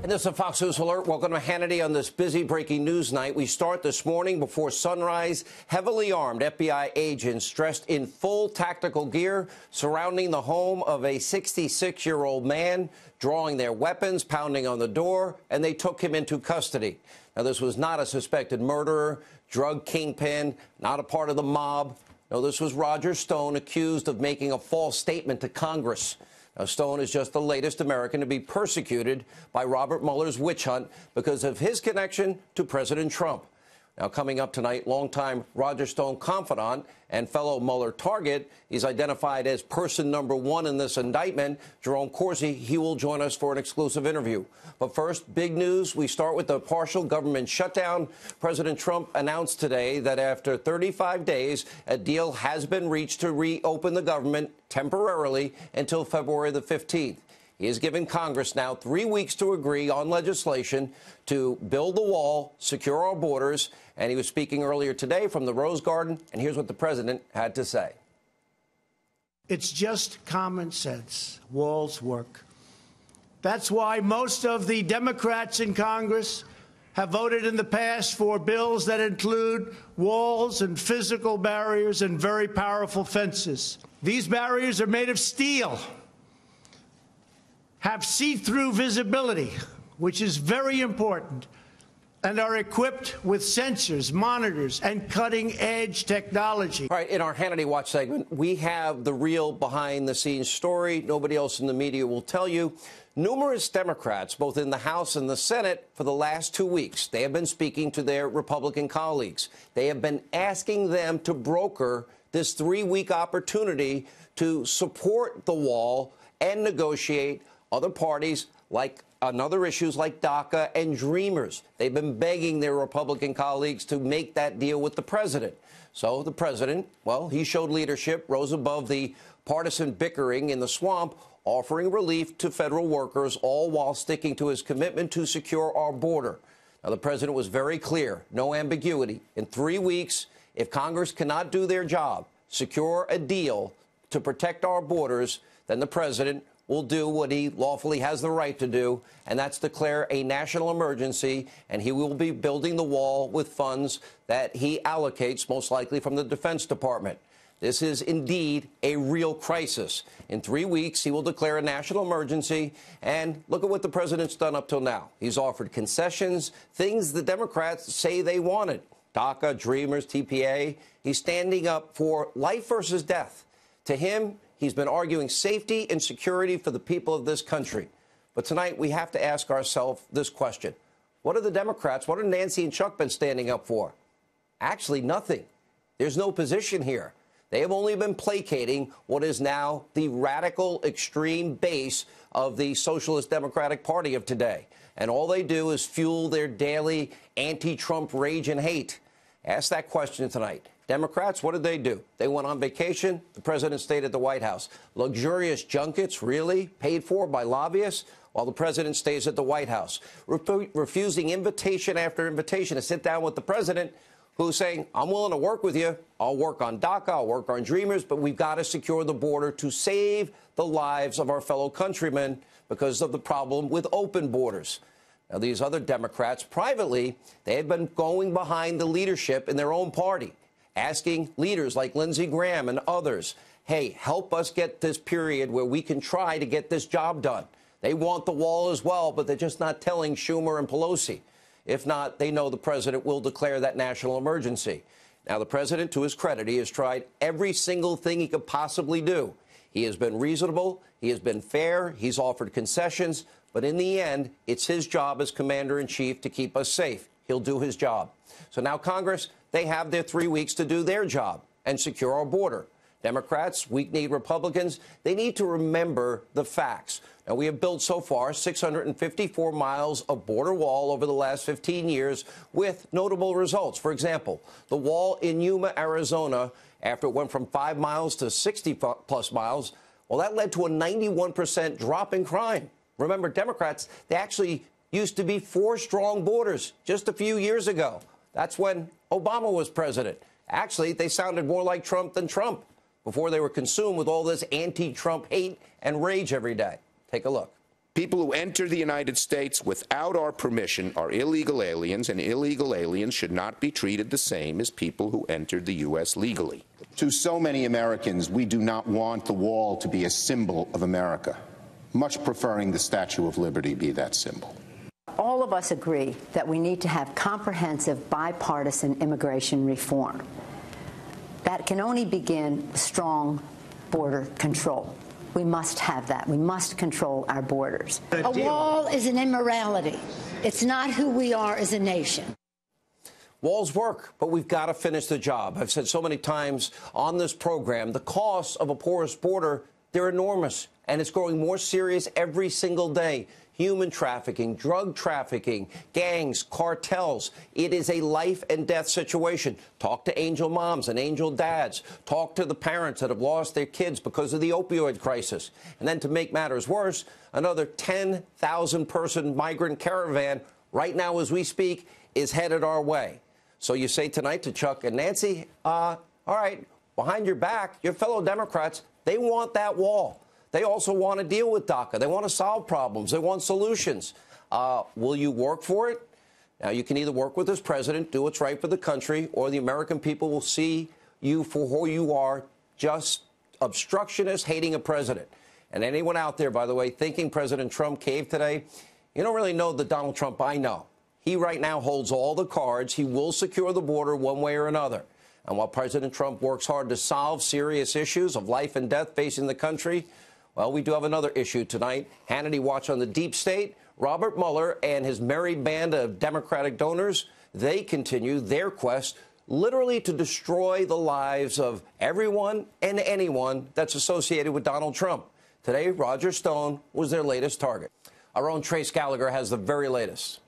And this is a Fox News Alert. Welcome to Hannity on this busy breaking news night. We start this morning before sunrise. Heavily armed FBI agents dressed in full tactical gear surrounding the home of a 66-year-old man, drawing their weapons, pounding on the door, and they took him into custody. Now, this was not a suspected murderer, drug kingpin, not a part of the mob. No, this was Roger Stone, accused of making a false statement to Congress. Now, Stone is just the latest American to be persecuted by Robert Mueller's witch hunt because of his connection to President Trump. Now, coming up tonight, longtime Roger Stone confidant and fellow Mueller target, he's identified as person number one in this indictment, Jerome Corsi. He will join us for an exclusive interview. But first, big news. We start with the partial government shutdown. President Trump announced today that after 35 days, a deal has been reached to reopen the government temporarily until February the 15th. He has given Congress now 3 weeks to agree on legislation to build the wall, secure our borders, and he was speaking earlier today from the Rose Garden, and here's what the president had to say. It's just common sense. Walls work. That's why most of the Democrats in Congress have voted in the past for bills that include walls and physical barriers and very powerful fences. These barriers are made of steel, have see-through visibility, which is very important, and are equipped with sensors, monitors, and cutting-edge technology. All right, in our Hannity Watch segment, we have the real behind-the-scenes story. Nobody else in the media will tell you. Numerous Democrats, both in the House and the Senate, for the last 2 weeks, they have been speaking to their Republican colleagues. They have been asking them to broker this 3-week opportunity to support the wall and negotiate other parties like on other issues like DACA and Dreamers. They've been begging their Republican colleagues to make that deal with the president. So the president, well, he showed leadership, rose above the partisan bickering in the swamp, offering relief to federal workers, all while sticking to his commitment to secure our border. Now, the president was very clear, no ambiguity. In 3 weeks, if Congress cannot do their job, secure a deal to protect our borders, then the president will do what he lawfully has the right to do, and that's declare a national emergency, and he will be building the wall with funds that he allocates, most likely from the Defense Department. This is indeed a real crisis. In 3 weeks, he will declare a national emergency, and look at what the president's done up till now. He's offered concessions, things the Democrats say they wanted. DACA, Dreamers, TPA. He's standing up for life versus death. To him, he's been arguing safety and security for the people of this country. But tonight, we have to ask ourselves this question. What are the Democrats, what have Nancy and Chuck been standing up for? Actually, nothing. There's no position here. They have only been placating what is now the radical extreme base of the Socialist Democratic Party of today. And all they do is fuel their daily anti-Trump rage and hate. Ask that question tonight. Democrats, what did they do? They went on vacation. The president stayed at the White House. Luxurious junkets, really, paid for by lobbyists, while the president stays at the White House. Refusing invitation after invitation to sit down with the president, who's saying, I'm willing to work with you. I'll work on DACA, I'll work on Dreamers, but we've got to secure the border to save the lives of our fellow countrymen because of the problem with open borders. Now, these other Democrats, privately, they have been going behind the leadership in their own party, asking leaders like Lindsey Graham and others, hey, help us get this period where we can try to get this job done. They want the wall as well, but they're just not telling Schumer and Pelosi. If not, they know the president will declare that national emergency. Now, the president, to his credit, he has tried every single thing he could possibly do. He has been reasonable. He has been fair. He's offered concessions. But in the end, it's his job as commander-in-chief to keep us safe. He'll do his job. So now Congress, they have their 3 weeks to do their job and secure our border. Democrats, weak-kneed Republicans, they need to remember the facts. Now, we have built so far 654 miles of border wall over the last 15 years with notable results. For example, the wall in Yuma, Arizona, after it went from 5 miles to 60-plus miles, well, that led to a 91% drop in crime. Remember, Democrats, they actually used to be 4 strong borders just a few years ago. That's when Obama was president. Actually, they sounded more like Trump than Trump before they were consumed with all this anti-Trump hate and rage every day. Take a look. People who enter the United States without our permission are illegal aliens, and illegal aliens should not be treated the same as people who entered the U.S. legally. To so many Americans, we do not want the wall to be a symbol of America, much preferring the Statue of Liberty be that symbol. All of us agree that we need to have comprehensive bipartisan immigration reform. That can only begin with strong border control. We must have that. We must control our borders. A wall is an immorality. It's not who we are as a nation. Walls work, but we've got to finish the job. I've said so many times on this program, the costs of a porous border, they're enormous, and it's growing more serious every single day. Human trafficking, drug trafficking, gangs, cartels. It is a life and death situation. Talk to angel moms and angel dads. Talk to the parents that have lost their kids because of the opioid crisis. And then to make matters worse, another 10,000 person migrant caravan right now as we speak is headed our way. So you say tonight to Chuck and Nancy, all right, behind your back, your fellow Democrats, they want that wall. They also want to deal with DACA. They want to solve problems. They want solutions. Will you work for it? Now, you can either work with this president, do what's right for the country, or the American people will see you for who you are, just obstructionist, hating a president. And anyone out there, by the way, thinking President Trump caved today, you don't really know the Donald Trump I know. He right now holds all the cards. He will secure the border one way or another. And while President Trump works hard to solve serious issues of life and death facing the country, well, we do have another issue tonight. Hannity watch on the deep state. Robert Mueller and his merry band of Democratic donors, they continue their quest literally to destroy the lives of everyone and anyone that's associated with Donald Trump. Today, Roger Stone was their latest target. Our own Trace Gallagher has the very latest.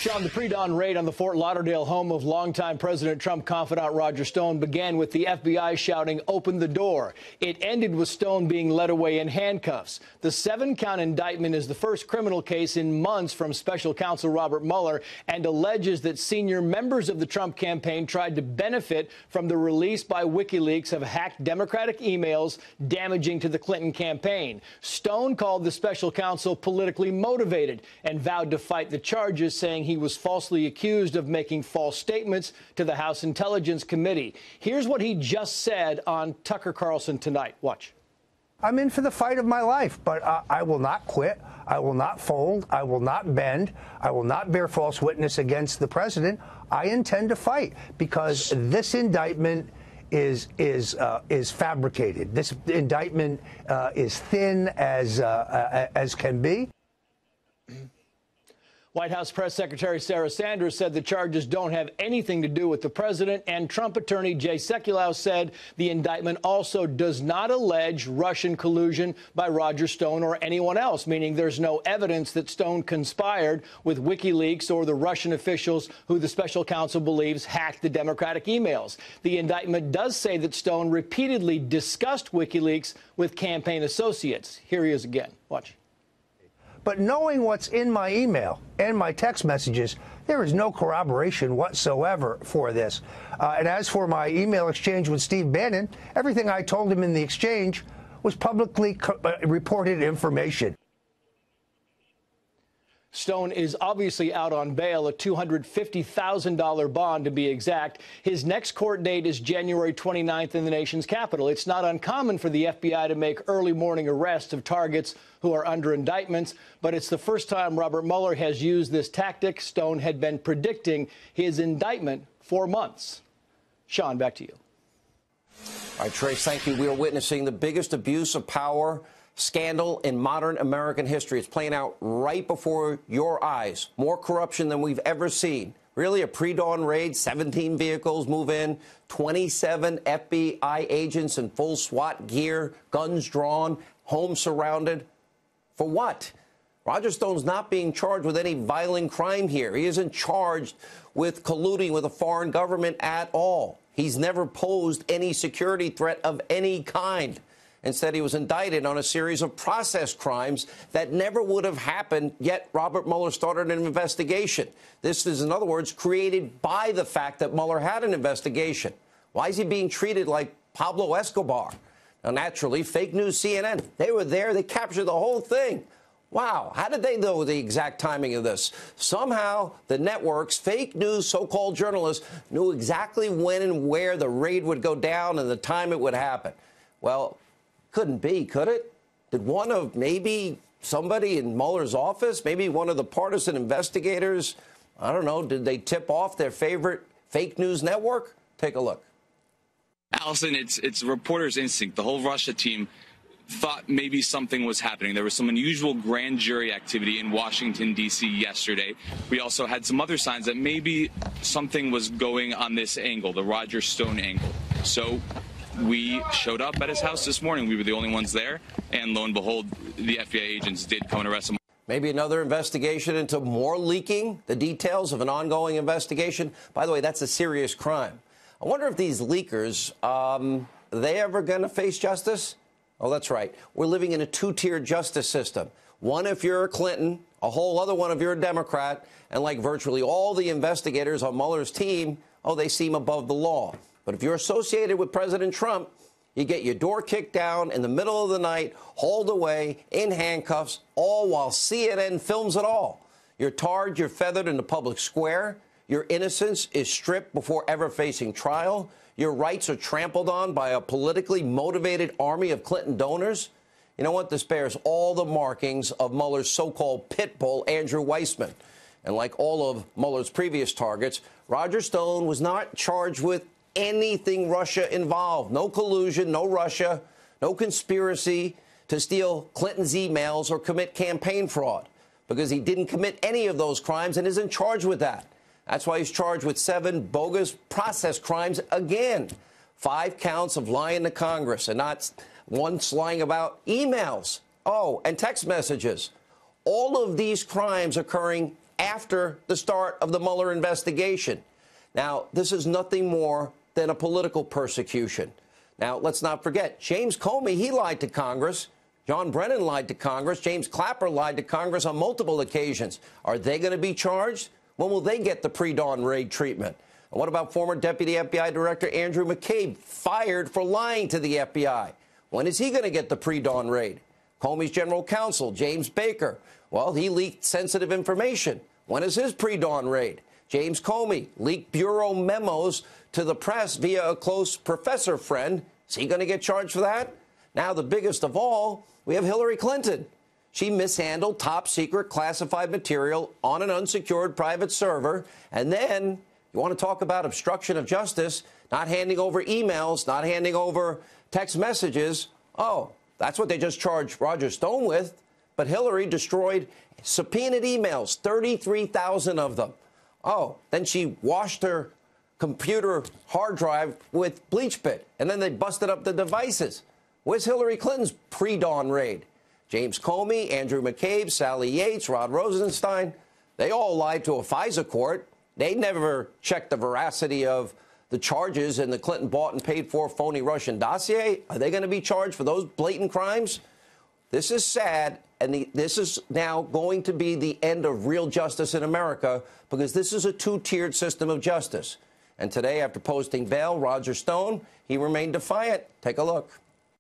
Sean, the pre-dawn raid on the Fort Lauderdale home of longtime President Trump confidant Roger Stone began with the FBI shouting, "Open the door." It ended with Stone being led away in handcuffs. The 7-count indictment is the first criminal case in months from special counsel Robert Mueller and alleges that senior members of the Trump campaign tried to benefit from the release by WikiLeaks of hacked Democratic emails damaging to the Clinton campaign. Stone called the special counsel politically motivated and vowed to fight the charges, saying he was falsely accused of making false statements to the House Intelligence Committee. Here's what he just said on Tucker Carlson tonight. Watch. I'm in for the fight of my life, but I will not quit. I will not fold. I will not bend. I will not bear false witness against the president. I intend to fight because this indictment is fabricated. This indictment is thin as can be. White House Press Secretary Sarah Sanders said the charges don't have anything to do with the president, and Trump attorney Jay Sekulow said the indictment also does not allege Russian collusion by Roger Stone or anyone else, meaning there's no evidence that Stone conspired with WikiLeaks or the Russian officials who the special counsel believes hacked the Democratic emails. The indictment does say that Stone repeatedly discussed WikiLeaks with campaign associates. Here he is again. Watch. But knowing what's in my email and my text messages, there is no corroboration whatsoever for this. And as for my email exchange with Steve Bannon, everything I told him in the exchange was publicly reported information. Stone is obviously out on bail, a $250,000 bond to be exact. His next court date is January 29th in the nation's capital. It's not uncommon for the FBI to make early morning arrests of targets who are under indictments, but it's the first time Robert Mueller has used this tactic. Stone had been predicting his indictment for months. Sean, back to you. All right, Trace, thank you. We are witnessing the biggest abuse of power scandal in modern American history. It's playing out right before your eyes. More corruption than we've ever seen. Really, a pre-dawn raid, 17 vehicles move in, 27 FBI agents in full SWAT gear, guns drawn, home surrounded. For what? Roger Stone's not being charged with any violent crime here. He isn't charged with colluding with a foreign government at all. He's never posed any security threat of any kind. Instead, he was indicted on a series of process crimes that never would have happened, yet Robert Mueller started an investigation. This is, in other words, created by the fact that Mueller had an investigation. Why is he being treated like Pablo Escobar? Now, naturally, fake news CNN, they were there. They captured the whole thing. Wow, how did they know the exact timing of this? Somehow, the networks, fake news, so-called journalists, knew exactly when and where the raid would go down and the time it would happen. Well, couldn't be, could it? Did one of maybe somebody in Mueller's office, maybe one of the partisan investigators, I don't know, did they tip off their favorite fake news network? Take a look. Allison, it's a reporter's instinct. The whole Russia team thought maybe something was happening. There was some unusual grand jury activity in Washington, D.C. yesterday. We also had some other signs that maybe something was going on this angle, the Roger Stone angle. So we showed up at his house this morning. We were the only ones there. And lo and behold, the FBI agents did come and arrest him. Maybe another investigation into more leaking, the details of an ongoing investigation. By the way, that's a serious crime. I wonder if these leakers, are they ever going to face justice? Oh, that's right. We're living in a two-tiered justice system. One if you're a Clinton, a whole other one if you're a Democrat, and like virtually all the investigators on Mueller's team, oh, they seem above the law. But if you're associated with President Trump, you get your door kicked down in the middle of the night, hauled away in handcuffs, all while CNN films it all. You're tarred, you're feathered in the public square. Your innocence is stripped before ever facing trial. Your rights are trampled on by a politically motivated army of Clinton donors. You know what? This bears all the markings of Mueller's so-called pit bull, Andrew Weissman. And like all of Mueller's previous targets, Roger Stone was not charged with anything Russia involved. No collusion, no Russia, no conspiracy to steal Clinton's emails or commit campaign fraud, because he didn't commit any of those crimes and isn't charged with that. That's why he's charged with 7 bogus process crimes again. 5 counts of lying to Congress, and not once lying about emails. Oh, and text messages. All of these crimes occurring after the start of the Mueller investigation. Now, this is nothing more than a political persecution. Now, let's not forget, James Comey, he lied to Congress. John Brennan lied to Congress. James Clapper lied to Congress on multiple occasions. Are they going to be charged? When will they get the pre-dawn raid treatment? And what about former Deputy FBI Director Andrew McCabe, fired for lying to the FBI? When is he going to get the pre-dawn raid? Comey's general counsel, James Baker, well, he leaked sensitive information. When is his pre-dawn raid? James Comey leaked bureau memos to the press via a close professor friend. Is he going to get charged for that? Now, the biggest of all, we have Hillary Clinton. She mishandled top-secret classified material on an unsecured private server. And then, you want to talk about obstruction of justice, not handing over emails, not handing over text messages. Oh, that's what they just charged Roger Stone with. But Hillary destroyed subpoenaed emails, 33,000 of them. Oh, then she washed her computer hard drive with bleach bit, and then they busted up the devices. Where's Hillary Clinton's pre-dawn raid? James Comey, Andrew McCabe, Sally Yates, Rod Rosenstein, they all lied to a FISA court. They never checked the veracity of the charges in the Clinton bought and paid for phony Russian dossier. Are they going to be charged for those blatant crimes? This is sad, and this is now going to be the end of real justice in America, because this is a two-tiered system of justice. And today, after posting bail, Roger Stone, he remained defiant. Take a look.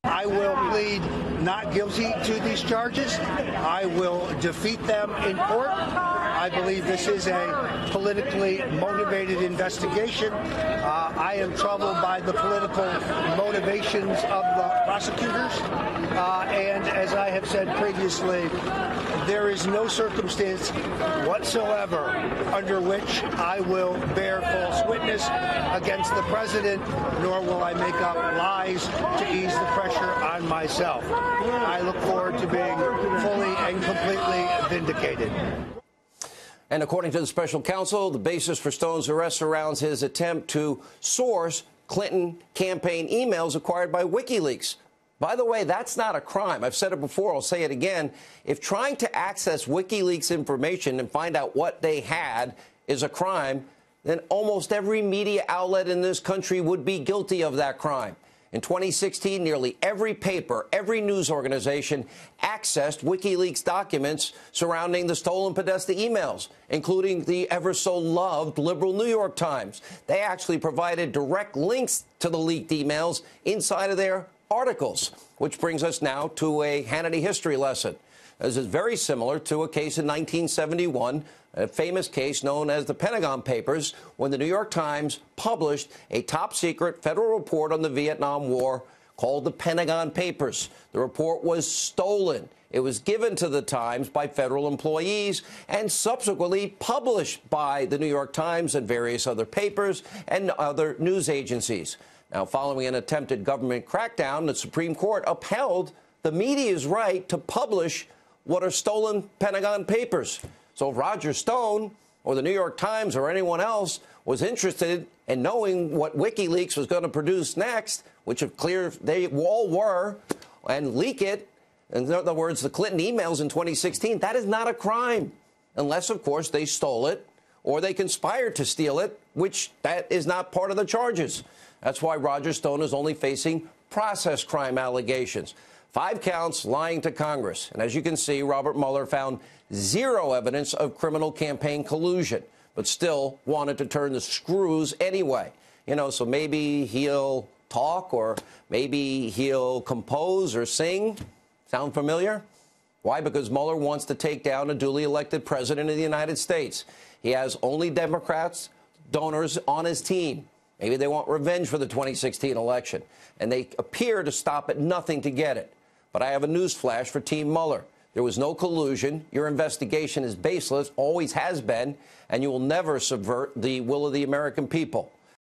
I will plead not guilty to these charges. I will defeat them in court. I believe this is a politically motivated investigation. I am troubled by the political motivations of the prosecutors. And as I have said previously, there is no circumstance whatsoever under which I will bear false witness against the president, nor will I make up lies to ease the pressure on myself. I look forward to being fully and completely vindicated. And according to the special counsel, the basis for Stone's arrest surrounds his attempt to source Clinton campaign emails acquired by WikiLeaks. By the way, that's not a crime. I've said it before. I'll say it again. If trying to access WikiLeaks information and find out what they had is a crime, then almost every media outlet in this country would be guilty of that crime. In 2016, nearly every paper, every news organization accessed WikiLeaks documents surrounding the stolen Podesta emails, including the ever-so-loved liberal New York Times. They actually provided direct links to the leaked emails inside of their articles, which brings us now to a Hannity history lesson. This is very similar to a case in 1971, a famous case known as the Pentagon Papers, when the New York Times published a top-secret federal report on the Vietnam War called the Pentagon Papers. The report was stolen. It was given to the Times by federal employees and subsequently published by the New York Times and various other papers and other news agencies. Now, following an attempted government crackdown, the Supreme Court upheld the media's right to publish what are stolen Pentagon papers. So if Roger Stone or the New York Times or anyone else was interested in knowing what WikiLeaks was going to produce next, which of clear they all were, and leak it, in other words, the Clinton emails in 2016, that is not a crime, unless, of course, they stole it or they conspired to steal it, which that is not part of the charges. That's why Roger Stone is only facing process crime allegations. 5 counts lying to Congress. And as you can see, Robert Mueller found zero evidence of criminal campaign collusion, but still wanted to turn the screws anyway. You know, so maybe he'll talk or maybe he'll compose or sing. Sound familiar? Why? Because Mueller wants to take down a duly elected president of the United States. He has only Democrats, donors on his team. Maybe they want revenge for the 2016 election, and they appear to stop at nothing to get it. But I have a news flash for Team Mueller. There was no collusion. Your investigation is baseless, always has been, and you will never subvert the will of the American people.